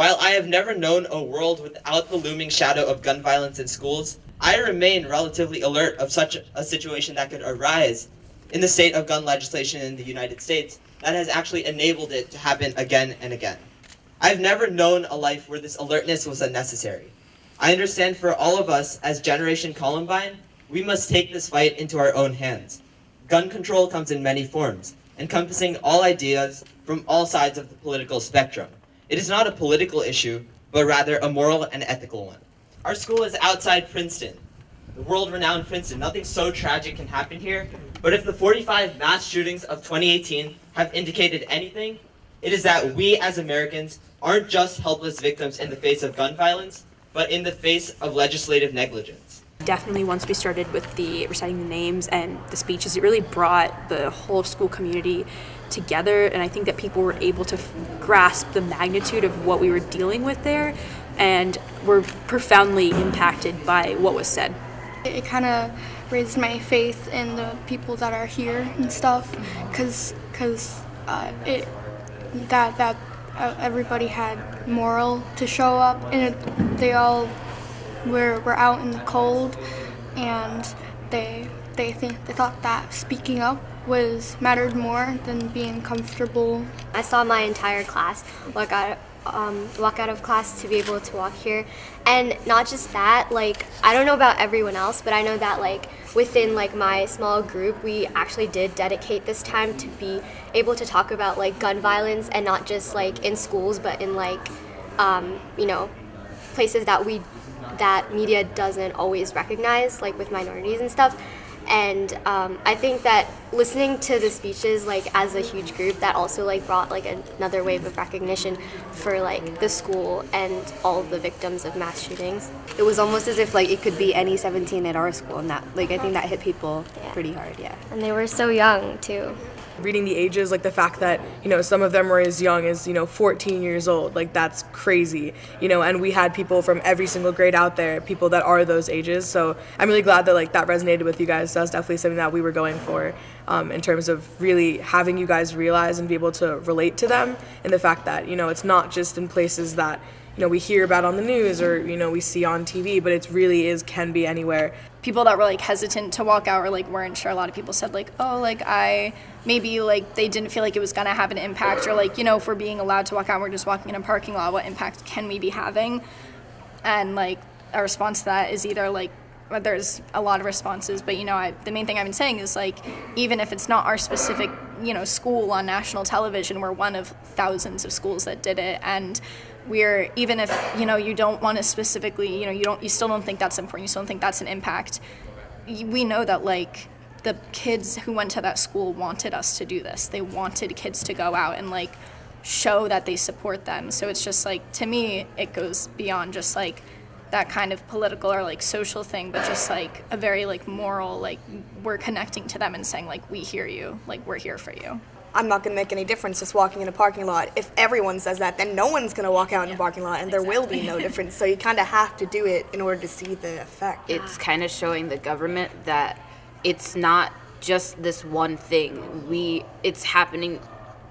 While I have never known a world without the looming shadow of gun violence in schools, I remain relatively alert of such a situation that could arise in the state of gun legislation in the United States that has actually enabled it to happen again and again. I've never known a life where this alertness was unnecessary. I understand for all of us as Generation Columbine, we must take this fight into our own hands. Gun control comes in many forms, encompassing all ideas from all sides of the political spectrum. It is not a political issue, but rather a moral and ethical one. Our school is outside Princeton, the world-renowned Princeton. Nothing so tragic can happen here, but if the 45 mass shootings of 2018 have indicated anything, it is that we as Americans aren't just helpless victims in the face of gun violence, but in the face of legislative negligence. Definitely once we started with the reciting the names and the speeches, it really brought the whole school community together, and I think that people were able to grasp the magnitude of what we were dealing with there and were profoundly impacted by what was said. It kind of raised my faith in the people that are here and stuff, because everybody had moral to show up, and they all were out in the cold, and they thought that speaking up mattered more than being comfortable. I saw my entire class walk out of class to be able to walk here, and not just that, like, I don't know about everyone else, but I know that like within like my small group, we actually did dedicate this time to be able to talk about like gun violence, and not just like in schools, but in like places that media doesn't always recognize, like with minorities and stuff. And I think that listening to the speeches, like as a huge group, that also like brought like another wave of recognition for like the school and all of the victims of mass shootings. It was almost as if like it could be any 17 at our school, and that like I think that hit people pretty hard. Yeah. And they were so young too. Reading the ages, like the fact that, some of them were as young as, 14 years old, like that's crazy, and we had people from every single grade out there, people that are those ages. So I'm really glad that like that resonated with you guys. That's definitely something that we were going for in terms of really having you guys realize and be able to relate to them, and the fact that, it's not just in places that, we hear about on the news or, we see on TV, but it really can be anywhere. People that were like hesitant to walk out or like weren't sure, a lot of people said like, oh, like maybe like they didn't feel like it was gonna have an impact, or like, if we're being allowed to walk out and we're just walking in a parking lot, what impact can we be having? And like a response to that is either like, well, there's a lot of responses, but the main thing I've been saying is like, even if it's not our specific school on national television, we're one of thousands of schools that did it, and we're, even if you don't want to specifically, you still don't think that's important, you still don't think that's an impact, we know that like the kids who went to that school wanted us to do this. They wanted kids to go out and like show that they support them. So it's just like, to me, it goes beyond just like that kind of political or like social thing, but just like a very like moral, like we're connecting to them and saying like, we hear you, like we're here for you. I'm not going to make any difference just walking in a parking lot. If everyone says that, then no one's going to walk out in a parking lot, and there will be no difference. So you kind of have to do it in order to see the effect. It's kind of showing the government that it's not just this one thing. It's happening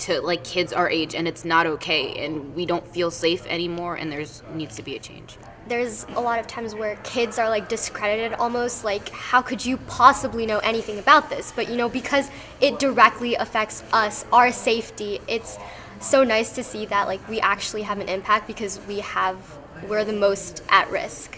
to like kids our age, and it's not okay, and we don't feel safe anymore, and needs to be a change. There's a lot of times where kids are like discredited almost, like how could you possibly know anything about this? But because it directly affects us, our safety, it's so nice to see that like we actually have an impact, because we're the most at risk.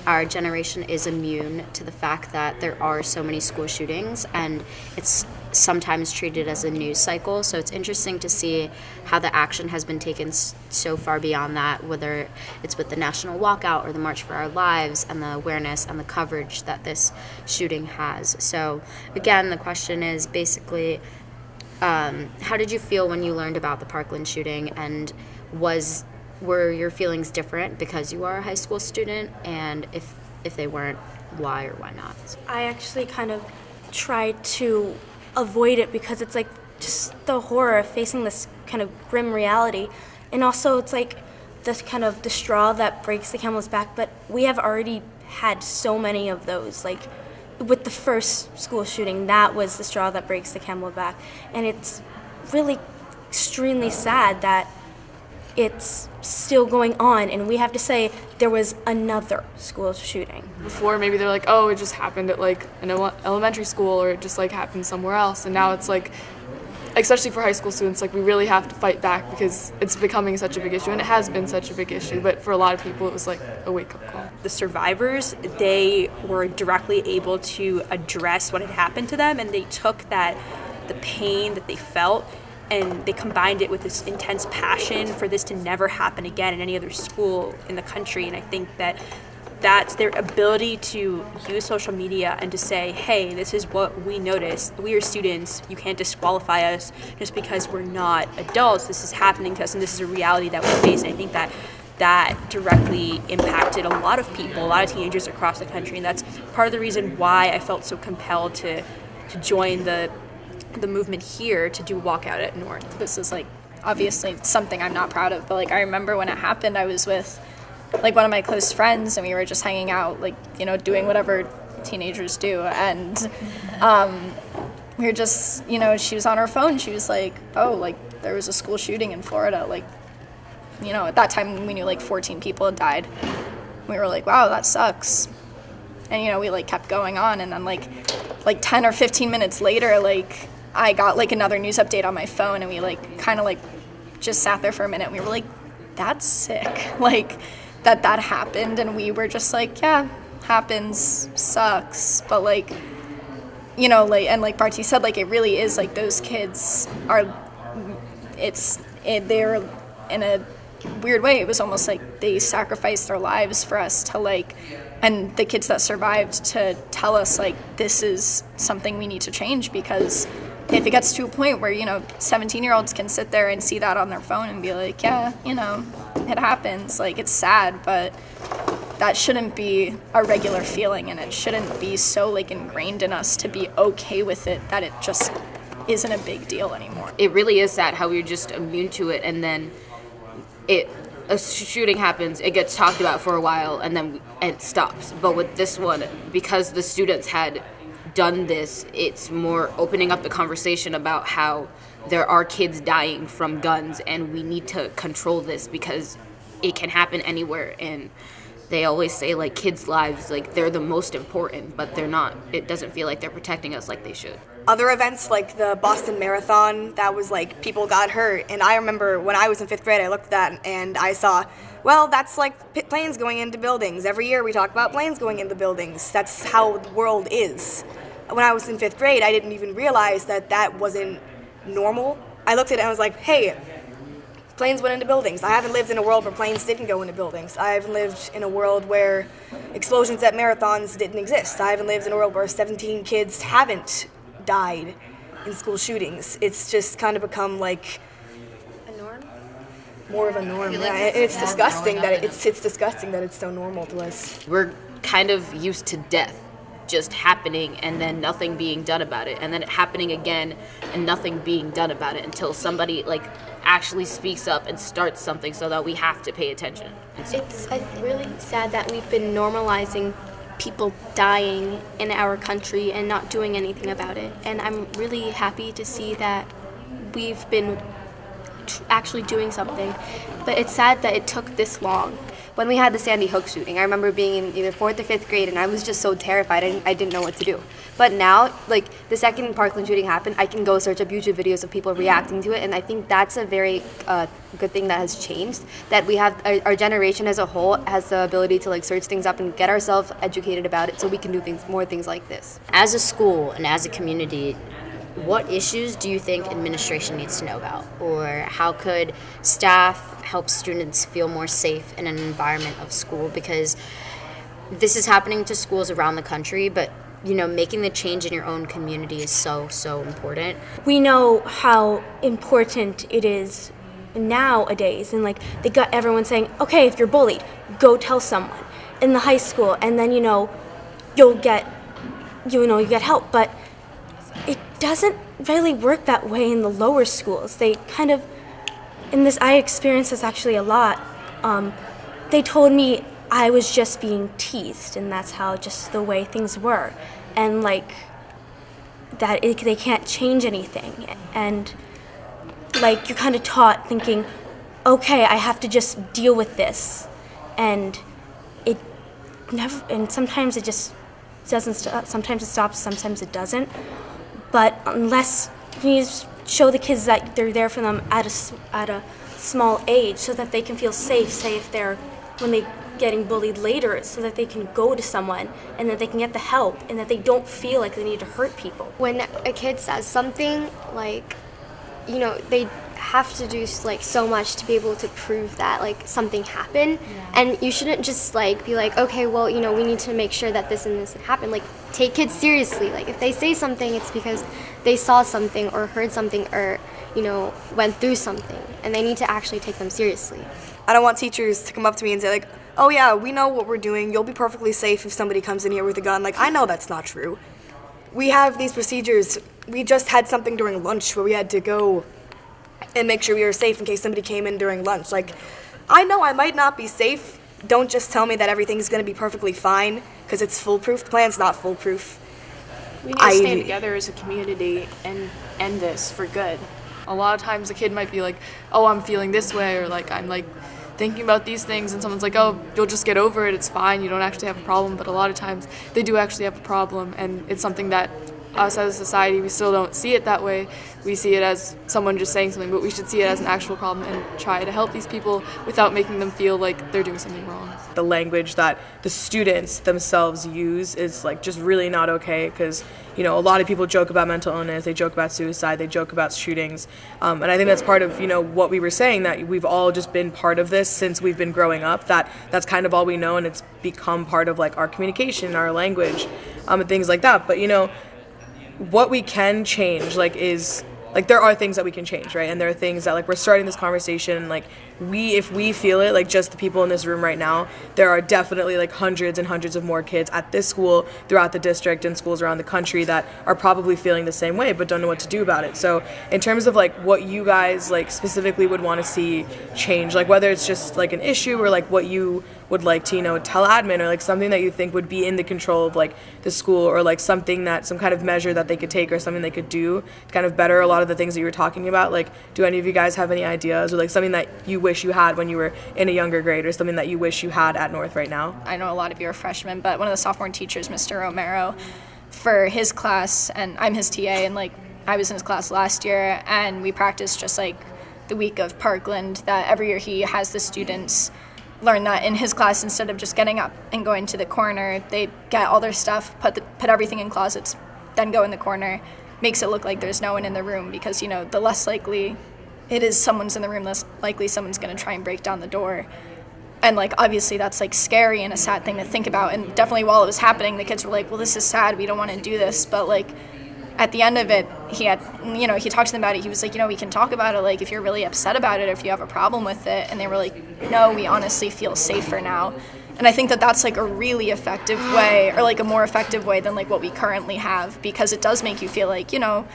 Our generation is immune to the fact that there are so many school shootings, and it's sometimes treated as a news cycle. So it's interesting to see how the action has been taken so far beyond that, whether it's with the National Walkout or the March for Our Lives, and the awareness and the coverage that this shooting has. So again, the question is basically, how did you feel when you learned about the Parkland shooting, and were your feelings different because you are a high school student? And if they weren't, why or why not? I actually kind of tried to avoid it, because it's like just the horror of facing this kind of grim reality. And also it's like this kind of the straw that breaks the camel's back, but we have already had so many of those. Like with the first school shooting, that was the straw that breaks the camel's back. And it's really extremely sad that it's still going on, and we have to say there was another school shooting. Before, maybe they're like, oh, it just happened at like an elementary school, or it just like happened somewhere else. And now it's like, especially for high school students, like we really have to fight back because it's becoming such a big issue, and it has been such a big issue. But for a lot of people, it was like a wake-up call. The survivors, they were directly able to address what had happened to them, and they took the pain that they felt, and they combined it with this intense passion for this to never happen again in any other school in the country. And I think that's their ability to use social media and to say, hey, this is what we noticed. We are students. You can't disqualify us just because we're not adults. This is happening to us, and this is a reality that we face. And I think that directly impacted a lot of people, a lot of teenagers across the country. And that's part of the reason why I felt so compelled to join the movement here to do Walkout at North. This is like obviously something I'm not proud of, but like I remember when it happened, I was with like one of my close friends, and we were just hanging out, like, you know, doing whatever teenagers do, and we were just, you know, she was on her phone, she was like, oh, like there was a school shooting in Florida, like, you know, at that time we knew like 14 people had died. We were like, wow, that sucks. And, you know, we like kept going on, and then like 10 or 15 minutes later, like I got like another news update on my phone, and we like kind of like just sat there for a minute, and we were like, that's sick. Like that happened, and we were just like, yeah, happens, sucks, but like, you know, like, and like Barty said, like it really is like those kids are, they're in a weird way, it was almost like they sacrificed their lives for us to like, and the kids that survived to tell us like this is something we need to change, because if it gets to a point where, you know, 17-year-olds can sit there and see that on their phone and be like, yeah, you know, it happens, like it's sad, but that shouldn't be a regular feeling, and it shouldn't be so like ingrained in us to be okay with it that it just isn't a big deal anymore. It really is sad how we're just immune to it, and then a shooting happens, it gets talked about for a while, and then it stops. But with this one, because the students had done this, it's more opening up the conversation about how there are kids dying from guns, and we need to control this because it can happen anywhere. And they always say like kids' lives, like they're the most important, but they're not. It doesn't feel like they're protecting us like they should. Other events like the Boston Marathon, that was like people got hurt, and I remember when I was in 5th grade, I looked at that and I saw, well, that's like planes going into buildings. Every year we talk about planes going into buildings. That's how the world is. When I was in 5th grade, I didn't even realize that wasn't normal. I looked at it and I was like, hey, planes went into buildings. I haven't lived in a world where planes didn't go into buildings. I haven't lived in a world where explosions at marathons didn't exist. I haven't lived in a world where 17 kids haven't died in school shootings. It's just kind of become like A norm? more of a norm. Yeah, it's disgusting that it's disgusting that it's so normal to us. We're kind of used to death just happening and then nothing being done about it, and then it happening again and nothing being done about it until somebody like actually speaks up and starts something so that we have to pay attention. It's really sad that we've been normalizing people dying in our country and not doing anything about it. And I'm really happy to see that we've been actually doing something. But it's sad that it took this long. When we had the Sandy Hook shooting, I remember being in either 4th or 5th grade, and I was just so terrified. I didn't know what to do. But now, like, the second Parkland shooting happened, I can go search up YouTube videos of people reacting to it, and I think that's a very good thing that has changed, that we have, our generation as a whole has the ability to, like, search things up and get ourselves educated about it so we can do more things like this. As a school and as a community, what issues do you think administration needs to know about? Or how could staff help students feel more safe in an environment of school? Because this is happening to schools around the country, but you know, making the change in your own community is so important. We know how important it is nowadays, and like they got everyone saying, okay, if you're bullied, go tell someone in the high school, and then you get help. But it doesn't really work that way in the lower schools. They kind of, and this, I experienced this actually a lot. They told me I was just being teased, and that's how just the way things were, and like that they can't change anything, and like you're kind of taught thinking, okay, I have to just deal with this. And it never, and sometimes it just doesn't stop, sometimes it stops, sometimes it doesn't. But unless you show the kids that they're there for them at a small age so that they can feel safe, say if they're, when they getting bullied later, so that they can go to someone and that they can get the help and that they don't feel like they need to hurt people. When a kid says something, like, you know, they have to do like so much to be able to prove that like something happened. And you shouldn't just like be like, okay, well, you know, we need to make sure that this and this happened. Like, take kids seriously. Like, if they say something, it's because they saw something or heard something or, you know, went through something, and they need to actually take them seriously. I don't want teachers to come up to me and say like, oh yeah, we know what we're doing, you'll be perfectly safe if somebody comes in here with a gun. Like, I know that's not true. We have these procedures. We just had something during lunch where we had to go and make sure we were safe in case somebody came in during lunch. Like, I know I might not be safe. Don't just tell me that everything's going to be perfectly fine because it's foolproof. The plan's not foolproof. We need to stay together as a community and end this for good. A lot of times a kid might be like, oh, I'm feeling this way, or like, I'm like thinking about these things, and someone's like, oh, you'll just get over it, it's fine, you don't actually have a problem. But a lot of times they do actually have a problem, and it's something that us as a society, we still don't see it that way. We see it as someone just saying something, but we should see it as an actual problem and try to help these people without making them feel like they're doing something wrong. The language that the students themselves use is like just really not okay, because you know, a lot of people joke about mental illness, they joke about suicide, they joke about shootings, and I think that's part of, you know, what we were saying, that we've all just been part of this since we've been growing up, that's kind of all we know, and it's become part of like our communication, our language, and things like that. But you know, what we can change, like, is like, there are things that we can change, right? And there are things that, like, we're starting this conversation, like, if we feel it, like, just the people in this room right now, there are definitely, like, hundreds and hundreds of more kids at this school, throughout the district, and schools around the country that are probably feeling the same way, but don't know what to do about it. So in terms of, like, what you guys, like, specifically would want to see change, like, whether it's just, like, an issue or, like, what you would like to, you know, tell admin, or like something that you think would be in the control of like the school, or like something that, some kind of measure that they could take or something they could do to kind of better a lot of the things that you were talking about. Like, do any of you guys have any ideas, or like something that you wish you had when you were in a younger grade, or something that you wish you had at North right now? I know a lot of you are freshmen, but one of the sophomore teachers, Mr. Romero, for his class, and I'm his TA, and like I was in his class last year, and we practiced just like the week of Parkland, that every year he has the students learn that in his class, instead of just getting up and going to the corner, they get all their stuff, put everything in closets, then go in the corner. Makes it look like there's no one in the room, because, you know, the less likely it is someone's in the room, less likely someone's going to try and break down the door. And like, obviously that's like scary and a sad thing to think about, and definitely while it was happening, the kids were like, well, this is sad, we don't want to do this. But like, at the end of it, he had, you know, he talked to them about it. He was like, you know, we can talk about it, like, if you're really upset about it, or if you have a problem with it. And they were like, no, we honestly feel safer now. And I think that that's like a really effective way, or like a more effective way than like what we currently have, because it does make you feel like, you know,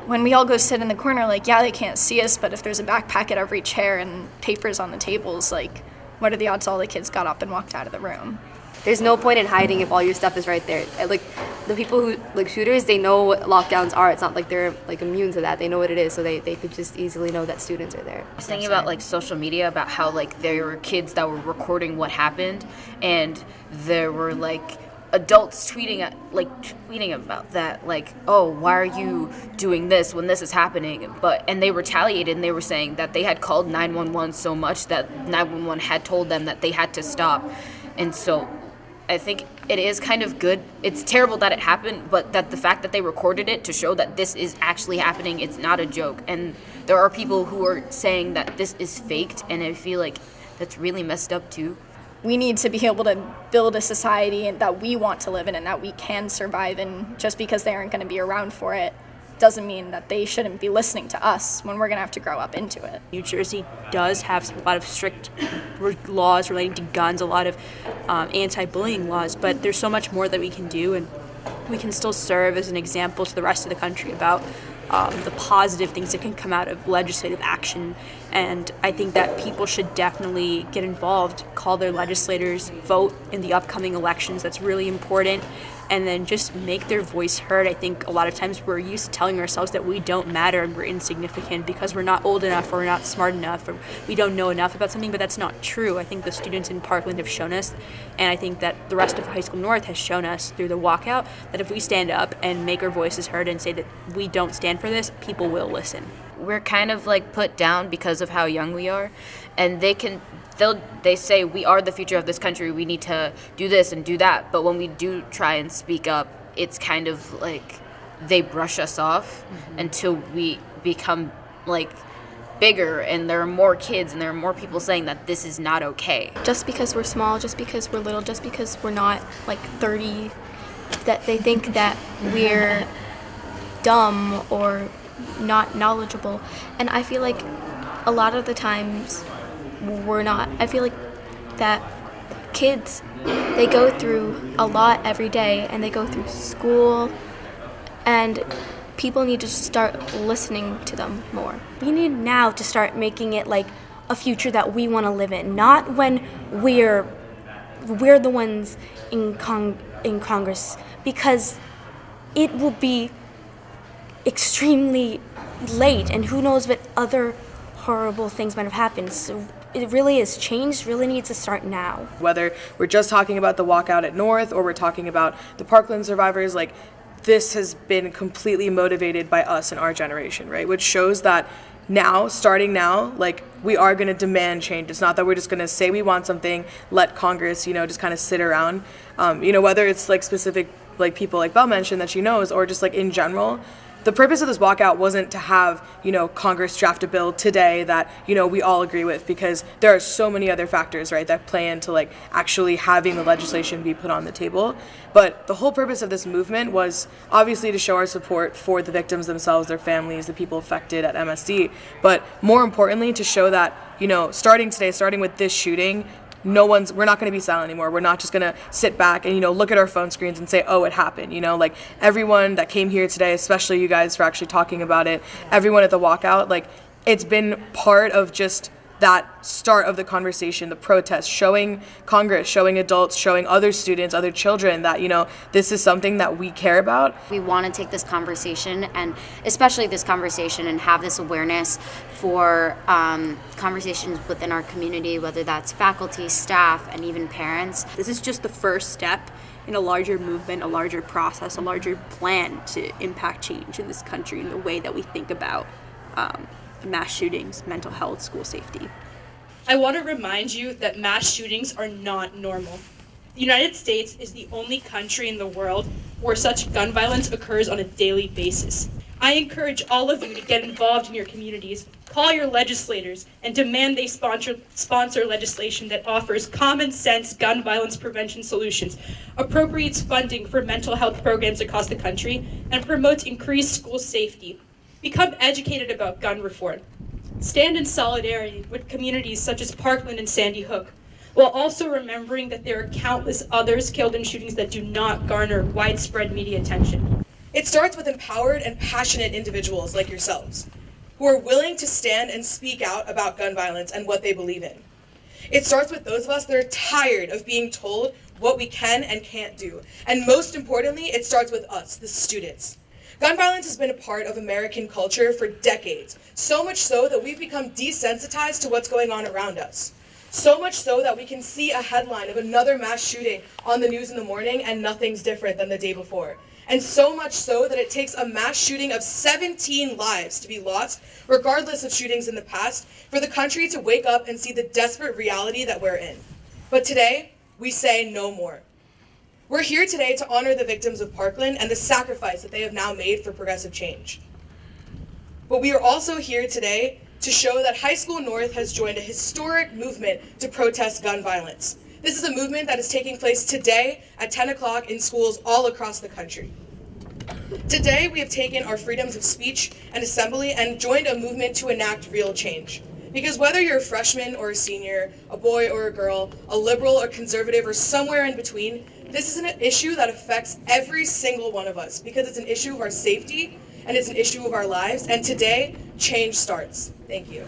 when we all go sit in the corner, like, yeah, they can't see us, but if there's a backpack at every chair and papers on the tables, like, what are the odds all the kids got up and walked out of the room? There's no point in hiding if all your stuff is right there. Like, the people who, like, shooters, they know what lockdowns are. It's not like they're, like, immune to that. They know what it is, so they could just easily know that students are there. I was thinking about, like, social media, about how, like, there were kids that were recording what happened, and there were, like, adults tweeting about that, like, oh, why are you doing this when this is happening? And they retaliated, and they were saying that they had called 911 so much that 911 had told them that they had to stop. And so I think it is kind of good. It's terrible that it happened, but that the fact that they recorded it to show that this is actually happening, it's not a joke. And there are people who are saying that this is faked, and I feel like that's really messed up too. We need to be able to build a society that we want to live in and that we can survive in. Just because they aren't going to be around for it doesn't mean that they shouldn't be listening to us when we're going to have to grow up into it. New Jersey does have a lot of strict laws relating to guns, a lot of anti-bullying laws, but there's so much more that we can do, and we can still serve as an example to the rest of the country about the positive things that can come out of legislative action. And I think that people should definitely get involved, call their legislators, vote in the upcoming elections. That's really important. and then just make their voice heard. I think a lot of times we're used to telling ourselves that we don't matter and we're insignificant because we're not old enough or we're not smart enough or we don't know enough about something, but that's not true. I think the students in Parkland have shown us, and I think that the rest of High School North has shown us through the walkout, that if we stand up and make our voices heard and say that we don't stand for this, people will listen. We're kind of like put down because of how young we are, and they say we are the future of this country, we need to do this and do that, but when we do try and speak up, it's kind of like they brush us off until we become like bigger and there are more kids and there are more people saying that this is not okay. Just because we're small, just because we're little, just because we're not like 30, that they think that we're dumb or not knowledgeable. And I feel like a lot of the times we're not. I feel like that kids, they go through a lot every day, and they go through school, and people need to start listening to them more. We need now to start making it like a future that we want to live in, not when we're the ones in Congress, because it will be extremely late, and who knows what other horrible things might have happened. So it really is. Change really needs to start now. Whether we're just talking about the walkout at North or we're talking about the Parkland survivors, like this has been completely motivated by us and our generation, right? Which shows that now, starting now, like we are going to demand change. It's not that we're just going to say we want something, let Congress, just kind of sit around. Whether it's like specific like people like Belle mentioned that she knows, or just like in general. The purpose of this walkout wasn't to have, Congress draft a bill today that, we all agree with, because there are so many other factors, right, that play into like actually having the legislation be put on the table. But the whole purpose of this movement was obviously to show our support for the victims themselves, their families, the people affected at MSD. But more importantly, to show that, starting today, starting with this shooting, we're not going to be silent anymore. We're not just going to sit back and, look at our phone screens and say, oh, it happened. Like everyone that came here today, especially you guys for actually talking about it, everyone at the walkout, like it's been part of just that start of the conversation, the protest, showing Congress, showing adults, showing other students, other children that, this is something that we care about. We want to take this conversation, and especially this conversation, and have this awareness for conversations within our community, whether that's faculty, staff, and even parents. This is just the first step in a larger movement, a larger process, a larger plan to impact change in this country in the way that we think about mass shootings, mental health, school safety. I want to remind you that mass shootings are not normal. The United States is the only country in the world where such gun violence occurs on a daily basis. I encourage all of you to get involved in your communities, call your legislators, and demand they sponsor legislation that offers common sense gun violence prevention solutions, appropriates funding for mental health programs across the country, and promotes increased school safety. Become educated about gun reform. Stand in solidarity with communities such as Parkland and Sandy Hook, while also remembering that there are countless others killed in shootings that do not garner widespread media attention. It starts with empowered and passionate individuals like yourselves, who are willing to stand and speak out about gun violence and what they believe in. It starts with those of us that are tired of being told what we can and can't do. And most importantly, it starts with us, the students. Gun violence has been a part of American culture for decades, so much so that we've become desensitized to what's going on around us. So much so that we can see a headline of another mass shooting on the news in the morning and nothing's different than the day before. And so much so that it takes a mass shooting of 17 lives to be lost, regardless of shootings in the past, for the country to wake up and see the desperate reality that we're in. But today, we say no more. We're here today to honor the victims of Parkland and the sacrifice that they have now made for progressive change. But we are also here today to show that High School North has joined a historic movement to protest gun violence. This is a movement that is taking place today at 10 o'clock in schools all across the country. Today, we have taken our freedoms of speech and assembly and joined a movement to enact real change. Because whether you're a freshman or a senior, a boy or a girl, a liberal or conservative, or somewhere in between, this is an issue that affects every single one of us, because it's an issue of our safety and it's an issue of our lives. And today, change starts. Thank you.